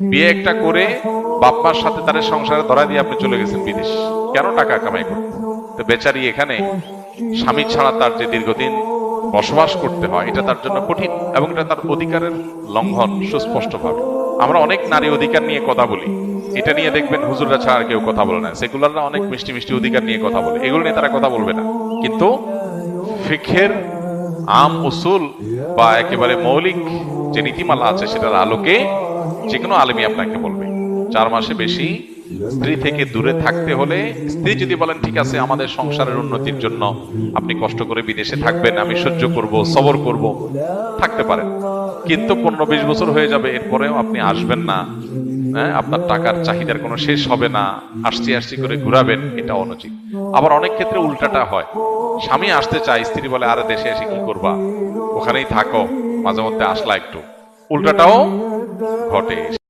বিয়ে একটা করে বাপ মার সাথে তার সংসারে ধরা দিয়ে আপনি চলে গেছেন বিদেশ, কেন? টাকা কামাই করতে। তো বেচারি এখানে স্বামী ছাড়া তার যে দীর্ঘদিন বসবাস করতে হয়, এটা তার জন্য কঠিন, এবং এটা তার অধিকারের লঙ্ঘন সুস্পষ্ট ভাবে। আমরা অনেক নারী অধিকার নিয়ে কথা বলি, এটা নিয়ে দেখবেন হুজুররা ছাড়া আর কেউ কথা বলে না। সেকুলাররা অনেক মিষ্টি মিষ্টি অধিকার নিয়ে কথা বলে, এগুলো নিয়ে তারা কথা বলবে না। কিন্তু ফিকহের আম উসুল বা একেবারে মৌলিক যে নীতিমালা আছে সেটার আলোকে যে কোনো আলেমী আপনাকে বলবে 4 মাসে বেশি স্ত্রী থেকে দূরে থাকতে হলে, স্ত্রী যদি বলেন ঠিক আছে আমাদের সংসারের উন্নতির জন্য আপনি কষ্ট করে বিদেশে থাকবেন, আমি সহ্য করব, সবর করব, থাকতে পারেন। কিন্তু 15-20 বছর হয়ে যাবে, এরপরেও আপনি আসবেন না, হ্যাঁ, আপনার টাকার চাহিদার কোনো শেষ হবে না, আসছি আসছি করে ঘুরাবেন, এটা অনুচিত। আবার অনেক ক্ষেত্রে উল্টাটা হয়, স্বামী আসতে চায়, স্ত্রী বলে আরে দেশে এসে কি করবা, ওখানেই থাকো, মাঝে মধ্যে আসলা একটু, উল্টাটাও ঘটে।